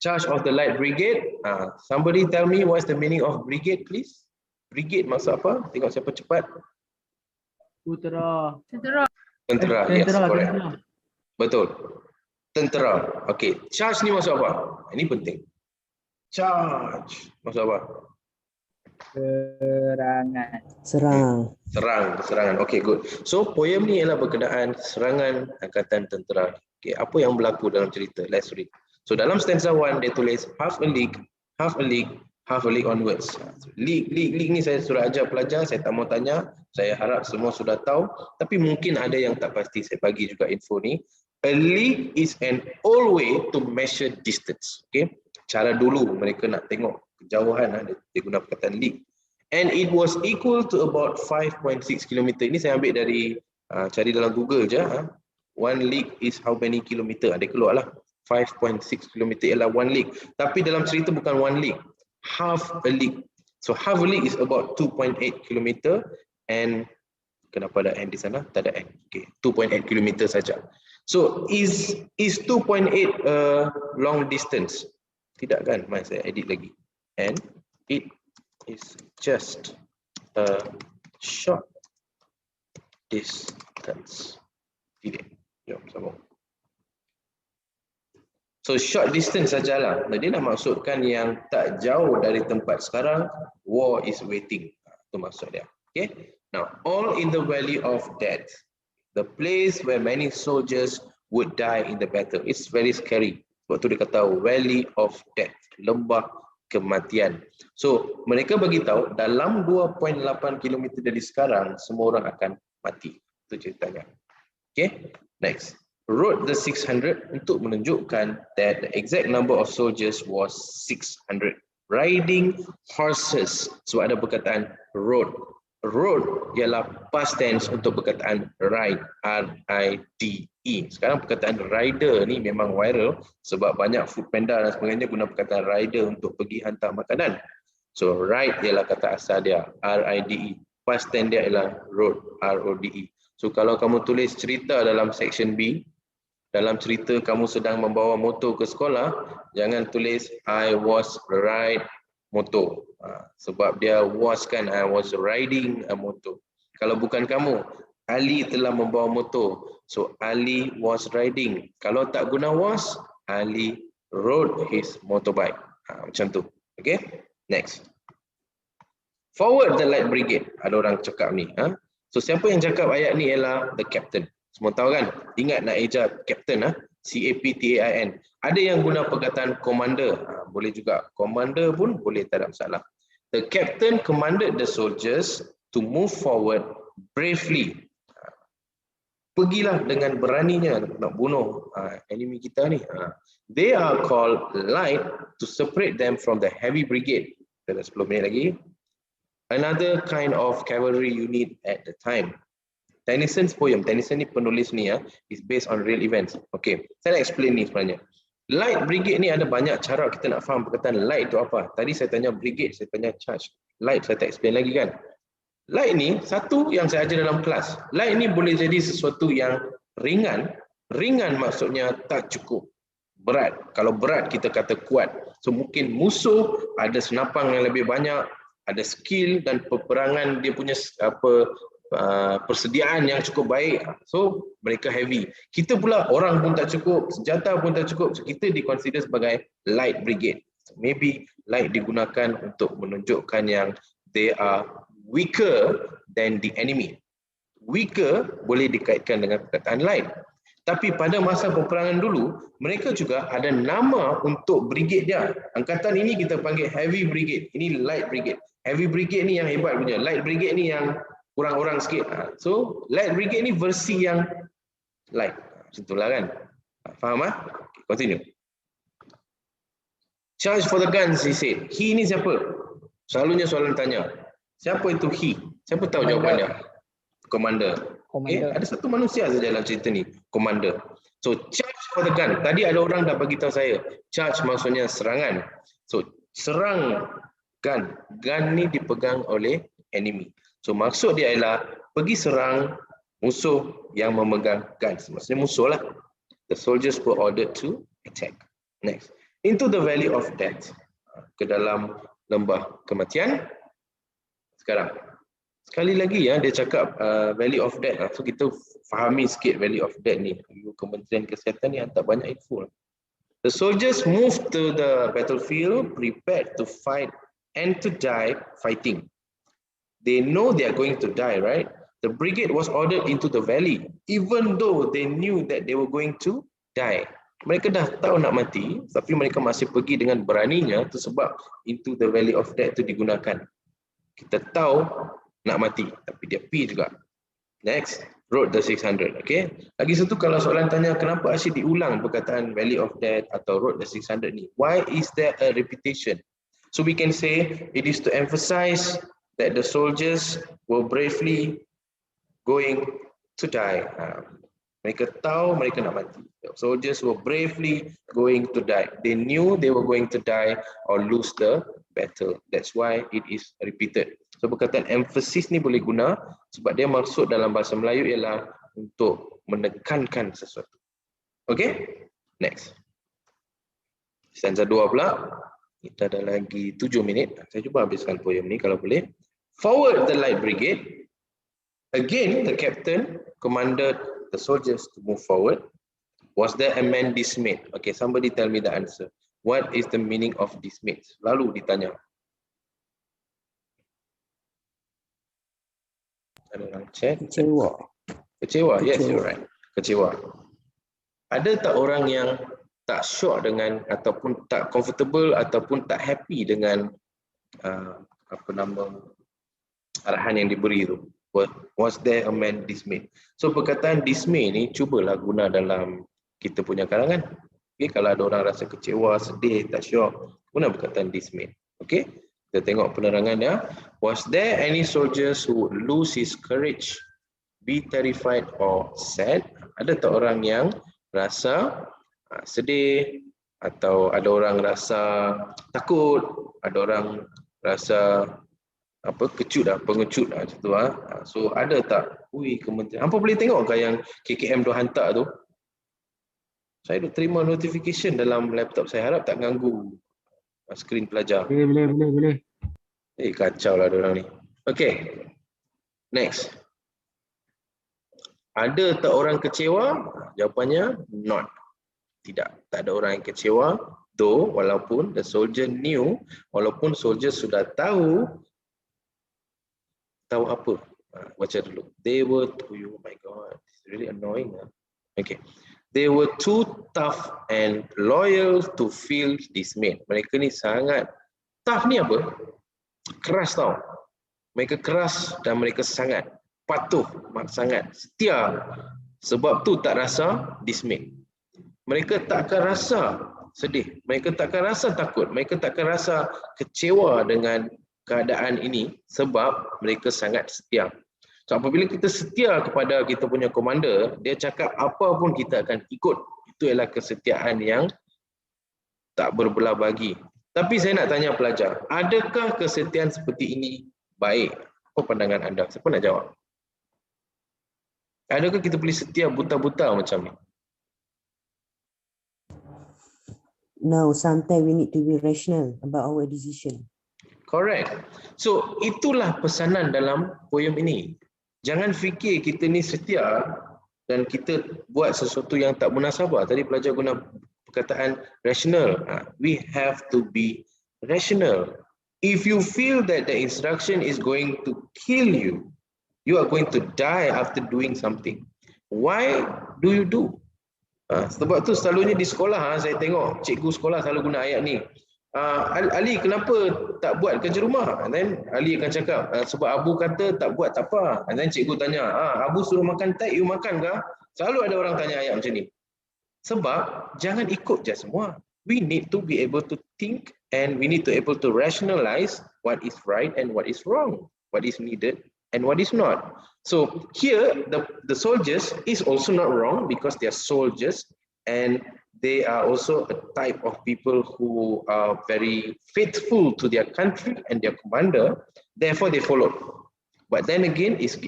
Charge of the light brigade. Somebody tell me what's the meaning of brigade, please. Brigade maksud apa? Tengok siapa cepat. Tentera. Tentera, yes, correct. Tentera. Betul. Tentera. Okay. Charge ni maksud apa? Ini penting. Charge maksud apa? Serangan. Okay, good. So poem ni ialah berkenaan serangan angkatan tentera. Okay, apa yang berlaku dalam cerita? Let's read. So dalam stanza 1 dia tulis half a league onwards. League ni saya sudah ajar pelajar, saya tak mau tanya, saya harap semua sudah tahu, tapi mungkin ada yang tak pasti, saya bagi juga info ni. A league is an old way to measure distance. Okay, cara dulu mereka nak tengok kejauhan, dia guna perkataan league. And it was equal to about 5.6 km. Ini saya ambil dari cari dalam Google je. One league is how many kilometer? Dia keluar lah. 5.6 km ialah one league. Tapi dalam cerita bukan one league. Half a league. So half a league is about 2.8 km. And kenapa ada N di sana? Tak ada N. Okay, 2.8 km saja. So is 2.8 a long distance? Tidak kan? Mari saya edit lagi. And it is just a short distance. Tidak. Jom sambung. So short distance sajalah. Dia nak maksudkan yang tak jauh dari tempat sekarang, war is waiting. Itu maksud dia. Okay. Now, all in the valley of death, the place where many soldiers would die in the battle. It's very scary. Waktu dia kata valley of death, lembah kematian. So mereka bagi tahu dalam 2.8 km dari sekarang semua orang akan mati. Itu ceritanya. Okay. Next. Wrote the 600 untuk menunjukkan that the exact number of soldiers was 600 riding horses. So ada perkataan rode. Rode ialah past tense untuk perkataan ride, R-I-D-E. Sekarang perkataan rider ni memang viral sebab banyak food panda dan sebagainya guna perkataan rider untuk pergi hantar makanan. So ride ialah kata asal dia, R-I-D-E. Past tense dia ialah rode, R-O-D-E. So kalau kamu tulis cerita dalam section B, dalam cerita kamu sedang membawa motor ke sekolah, jangan tulis I was ride motor. Sebab dia was kan, I was riding a motor. Kalau bukan kamu, Ali telah membawa motor. So Ali was riding. Kalau tak guna was, Ali rode his motorbike. Macam tu. Okay, next. Forward the light brigade. Ada orang cakap ni. So siapa yang cakap ayat ni ialah the captain. Semua tahu kan? Ingat nak eja captain, C-A-P-T-A-I-N. Ada yang guna perkataan commander. Boleh juga. Commander pun boleh, tak ada masalah. The captain commanded the soldiers to move forward bravely. Pergilah dengan beraninya nak bunuh enemy kita ni. They are called light to separate them from the heavy brigade. Kita dah 10 minit lagi. Another kind of cavalry unit at the time. Tennyson's poem, Tennyson ni penulis ni is based on real events. Okay, saya nak explain ni sebenarnya. Light brigade ni ada banyak cara kita nak faham perkataan light tu apa. Tadi saya tanya brigade, saya tanya charge. Light saya tak explain lagi kan. Light ni satu yang saya ajar dalam kelas. Light ni boleh jadi sesuatu yang ringan. Ringan maksudnya tak cukup berat. Kalau berat kita kata kuat. So mungkin musuh ada senapang yang lebih banyak, ada skill dan peperangan dia punya persediaan yang cukup baik, so mereka heavy. Kita pula orang pun tak cukup, senjata pun tak cukup, so kita dikonsider sebagai light brigade. So maybe light digunakan untuk menunjukkan yang they are weaker than the enemy. Weaker boleh dikaitkan dengan perkataan light. Tapi pada masa peperangan dulu, mereka juga ada nama untuk brigade dia. Angkatan ini kita panggil heavy brigade, ini light brigade. Heavy brigade ni yang hebat punya, light brigade ni yang kurang-kurang sikit. So light brigade ni versi yang light. Macam itulah kan. Faham ah? Okay, continue. Charge for the guns, he said. He ni siapa? Selalunya soalan tanya. Siapa itu he? Siapa tahu jawapannya? Commander. Okay? Ada satu manusia saja dalam cerita ni, commander. So charge for the gun. Tadi ada orang dah bagi tahu saya. Charge maksudnya serangan. So serang gun. Gun ni dipegang oleh enemy. So maksud dia ialah pergi serang musuh yang memegang guns. Maksudnya musuh lah. The soldiers were ordered to attack. Next. into the valley of death, ke dalam lembah kematian. Sekarang sekali lagi ya, dia cakap valley of death. So kita fahami sikit valley of death ni. Kementerian Kesihatan ni hantar banyak info. The soldiers moved to the battlefield, prepared to fight and to die fighting. They know they are going to die, right? The brigade was ordered into the valley, even though they knew that they were going to die. Mereka dah tahu nak mati, tapi mereka masih pergi dengan beraninya, itu sebab into the valley of death itu digunakan. Kita tahu nak mati, tapi dia pergi juga. Next, road the 600. Okay. Lagi satu, kalau soalan tanya kenapa asyik diulang perkataan valley of death atau road the 600 ni? Why is there a repetition? So we can say it is to emphasize that the soldiers were bravely going to die. Mereka tahu mereka nak mati. The soldiers were bravely going to die. They knew they were going to die or lose the battle. That's why it is repeated. So perkataan emphasis ni boleh guna sebab dia maksud dalam bahasa Melayu ialah untuk menekankan sesuatu. Okay? Next. Stanza 2 pula. Kita ada lagi 7 minit. Saya cuba habiskan poem ni kalau boleh. Forward the light brigade. Again, the captain commanded the soldiers to move forward. Was there a man dismayed? Okay, somebody tell me the answer. What is the meaning of dismayed? Lalu ditanya. Ada orang chat. Kecewa. Kecewa, yes, you're right. Kecewa. Ada tak orang yang tak syok dengan ataupun tak comfortable ataupun tak happy dengan arahan yang diberi tu? Was there a man dismayed? So perkataan dismay ni cubalah guna dalam kita punya karangan. Okay, kalau ada orang rasa kecewa, sedih, tak syok, guna perkataan dismayed. Okay, kita tengok penerangannya. Was there any soldiers who would lose his courage, be terrified or sad? Ada tak orang yang rasa sedih, atau ada orang rasa takut, ada orang rasa pengecut macam tu. So ada tak? Kementerian. Hampa boleh tengok ke yang KKM tu hantar tu? Saya dah terima notification dalam laptop saya, harap tak ganggu skrin pelajar. Boleh. Kacau lah diorang ni. Okay. Next. Ada tak orang kecewa? Jawapannya not. Tidak. Tak ada orang yang kecewa. Though, walaupun the soldier knew, walaupun soldier sudah tahu apa? Baca dulu. They were, oh my god, it's really annoying. Okay. They were too tough and loyal to feel dismayed. Mereka ni sangat, tough ni apa? Keras tau. Mereka keras dan mereka sangat patuh, sangat setia. Sebab tu tak rasa dismayed. Mereka takkan rasa sedih. Mereka takkan rasa takut. Mereka takkan rasa kecewa dengan keadaan ini sebab mereka sangat setia. So apabila kita setia kepada kita punya komander, dia cakap apa pun kita akan ikut. Itu ialah kesetiaan yang tak berbelah bagi. Tapi saya nak tanya pelajar, adakah kesetiaan seperti ini baik? Apa pandangan anda? Siapa nak jawab? Adakah kita boleh setia buta-buta macam ni? No, sometimes we need to be rational about our decision. Correct. So itulah pesanan dalam poem ini. Jangan fikir kita ni setia dan kita buat sesuatu yang tak munasabah. Tadi pelajar guna perkataan rational. We have to be rational. If you feel that the instruction is going to kill you, you are going to die after doing something, why do you do? Sebab tu selalunya di sekolah, saya tengok cikgu sekolah selalu guna ayat ni. Ali, kenapa tak buat kerja rumah? And then Ali akan cakap, sebab Abu kata tak buat tak apa. And then cikgu tanya, Abu suruh makan tak, you makan ke? Selalu ada orang tanya ayat macam ni. Sebab jangan ikut je semua. We need to be able to think and we need to able to rationalize what is right and what is wrong, what is needed and what is not. So here the soldiers is also not wrong because they are soldiers and they are also a type of people who are very faithful to their country and their commander. Therefore, they follow. But then again, it's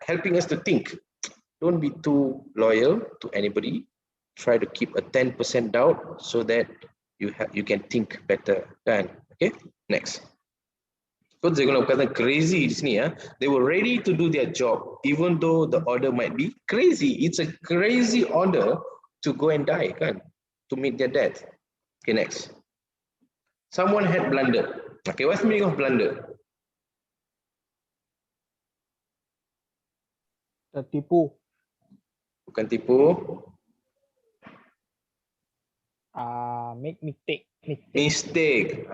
helping us to think. Don't be too loyal to anybody. Try to keep a 10% doubt so that you can think better, kan? Okay, next. So saya guna perkataan crazy di sini ya. They were ready to do their job even though the order might be crazy. It's a crazy order to go and die, kan? To meet their death. Okay, next. Someone had blundered. Okay, what's the meaning of blunder? Tertipu. Bukan tipu. Make mistake. Mistake.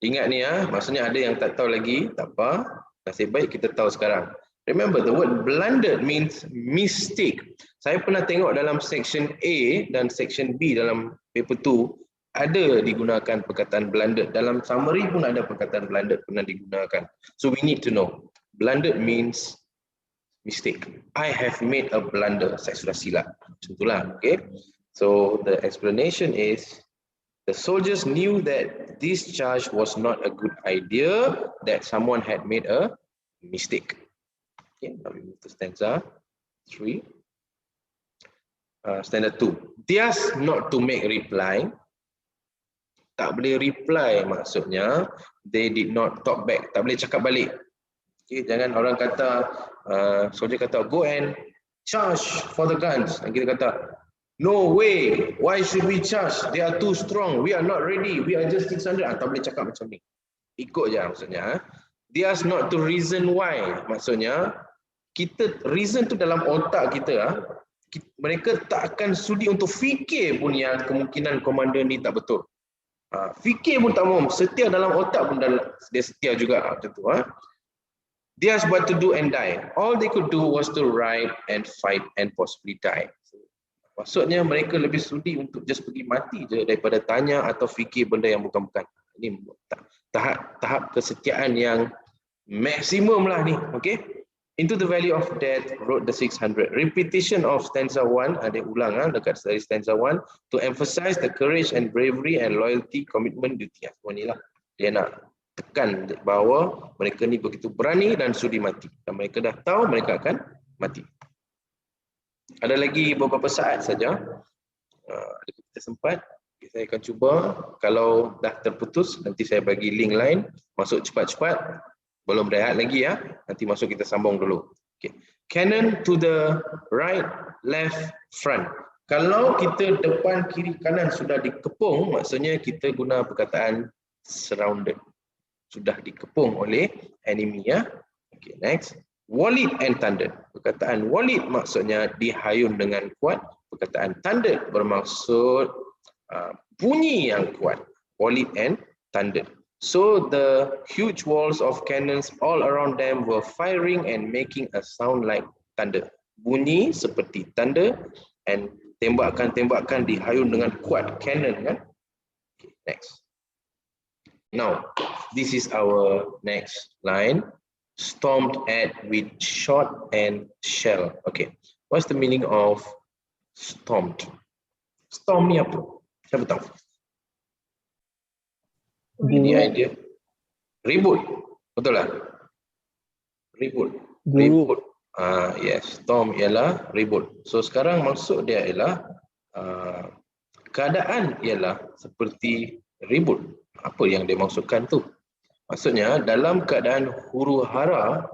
Ingat ni ya, maksudnya ada yang tak tahu lagi, tak apa. Nasib baik kita tahu sekarang. Remember, the word blundered means mistake. Saya pernah tengok dalam section A dan section B dalam paper 2, ada digunakan perkataan blundered. Dalam summary pun ada perkataan blundered pernah digunakan. So we need to know. Blundered means mistake. I have made a blunder. Saya sudah silap. Macam itulah, okay? So the explanation is, the soldiers knew that this charge was not a good idea, that someone had made a mistake. Okay, now we move to stanza 3. Stanza 2. Theirs not to make reply. Tak boleh reply maksudnya, they did not talk back. Tak boleh cakap balik. Okay, jangan orang kata, soldier kata, go and charge for the guns. Dan kita kata, no way, why should we charge? They are too strong, we are not ready, we are just 600. Tak boleh cakap macam ni. Ikut je maksudnya. There's not to reason why. Maksudnya, kita reason tu dalam otak kita, mereka tak akan sudi untuk fikir pun yang kemungkinan komander ni tak betul. Fikir pun tak mahu, setia dalam otak pun dia setia juga. Macam tu. There's what to do and die. All they could do was to ride and fight and possibly die. Maksudnya mereka lebih sudi untuk just pergi mati je daripada tanya atau fikir benda yang bukan-bukan. Ini tahap kesetiaan yang maksimum lah ni. Okay? Into the valley of death rode the 600. Repetition of stanza 1, ada ulang dekat dari stanza 1, to emphasize the courage and bravery and loyalty, commitment, duty. Semua ni lah. Dia nak tekan bahawa mereka ni begitu berani dan sudi mati. Dan mereka dah tahu mereka akan mati. Ada lagi beberapa saat saja. Ada kita sempat. Saya akan cuba. Kalau dah terputus, nanti saya bagi link lain. Masuk cepat-cepat. Belum rehat lagi ya. Nanti masuk kita sambung dulu. Okay. Cannon to the right, left, front. Kalau kita depan, kiri, kanan sudah dikepung, maksudnya kita guna perkataan surrounded. Sudah dikepung oleh enemy ya. Okay, next. Walled and thundered. Perkataan walled maksudnya dihayun dengan kuat. Perkataan thundered bermaksud bunyi yang kuat. Walled and thundered. So the huge walls of cannons all around them were firing and making a sound like thunder. Bunyi seperti thunder, and tembakan-tembakan dihayun dengan kuat. Cannon kan. Okay, next. Now, this is our next line. Stormed at with shot and shell. Okay, what's the meaning of stormed? Storm ni apa? Siapa tahu? Any idea? Ribut. Betul lah? Ribut. Ribut. Yes, storm ialah ribut. So sekarang maksud dia ialah keadaan ialah seperti ribut. Apa yang dia maksudkan tu? Maksudnya dalam keadaan huru-hara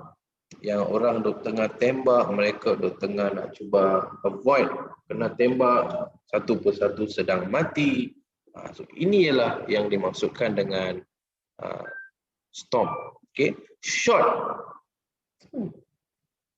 yang orang duk tengah tembak, mereka duk tengah nak cuba avoid kena tembak, satu persatu sedang mati. So ini ialah yang dimaksudkan dengan storm. Okay, shot,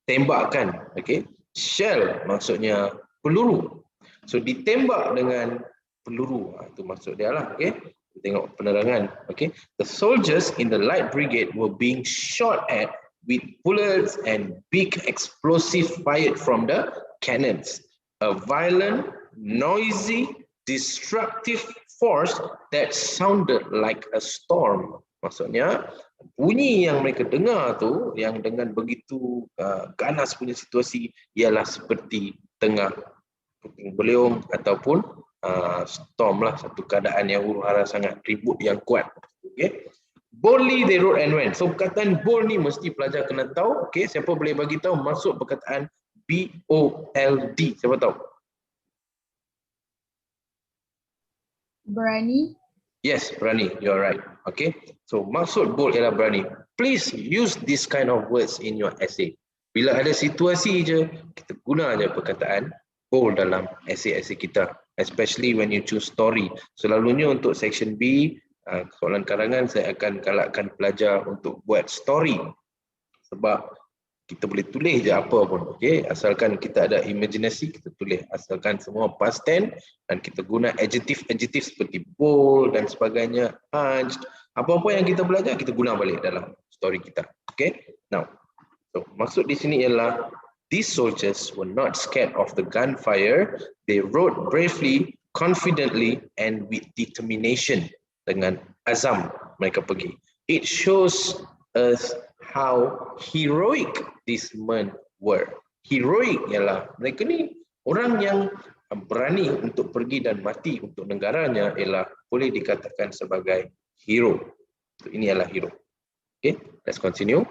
tembakan. Okay, shell maksudnya peluru. So ditembak dengan peluru, itu maksud dia lah. Okay, tengok penerangan. Okay, the soldiers in the light brigade were being shot at with bullets and big explosive fired from the cannons. A violent, noisy, destructive force that sounded like a storm. Maksudnya bunyi yang mereka dengar tu, yang dengan begitu ganas punya situasi, ialah seperti tengah puting beliung ataupun storm lah, satu keadaan yang huru-hara sangat, ribut yang kuat. Okay. Boldly they rode and went. So perkataan bold ni mesti pelajar kena tahu. Okay, siapa boleh bagi tahu masuk perkataan B-O-L-D? Siapa tahu? Berani. Yes, berani. You're right. Okay. So maksud bold ialah berani. Please use this kind of words in your essay. Bila ada situasi je, kita guna je perkataan bold dalam essay-essay kita. Especially when you choose story. Selalunya untuk section B, soalan karangan saya akan galakkan pelajar untuk buat story. Sebab kita boleh tulis je apa pun, okay? Asalkan kita ada imaginasi, kita tulis. Asalkan semua past tense dan kita guna adjective seperti bold dan sebagainya, punched, apa-apa yang kita belajar kita guna balik dalam story kita. Okay? Now, so maksud di sini ialah these soldiers were not scared of the gunfire. They rode bravely, confidently, and with determination. Dengan azam mereka pergi. It shows us how heroic these men were. Heroic ialah mereka ni orang yang berani untuk pergi dan mati untuk negaranya, ialah boleh dikatakan sebagai hero. So, ini ialah hero. Okay, let's continue.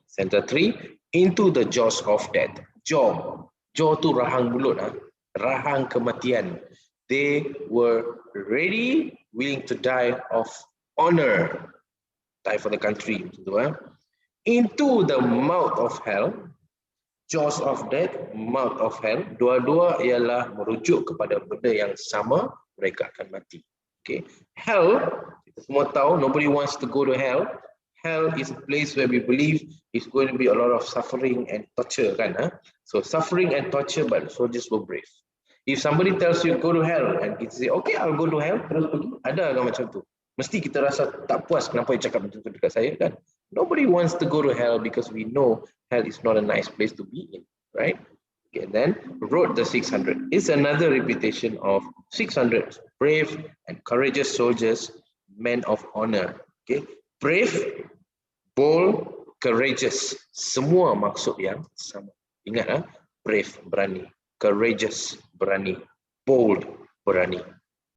Center 3, into the jaws of death. Jaw tu rahang mulut, rahang kematian. They were ready, willing to die of honor. Die for the country. Into the mouth of hell, jaws of death, mouth of hell, dua-dua ialah merujuk kepada benda yang sama, mereka akan mati. Okay, hell, kita semua tahu, nobody wants to go to hell. Hell is a place where we believe is going to be a lot of suffering and torture, kan? So suffering and torture, but soldiers were brave. If somebody tells you go to hell and kita say, okay, I'll go to hell, terus pergi, ada agak macam tu. Mesti kita rasa tak puas kenapa dia cakap macam tu dekat saya, kan? Nobody wants to go to hell because we know hell is not a nice place to be in, right? Okay, then wrote the 600. It's another repetition of 600 brave and courageous soldiers, men of honor. Okay, brave, bold, courageous, semua maksud yang sama. Ingat, brave, berani, courageous, berani, bold, berani.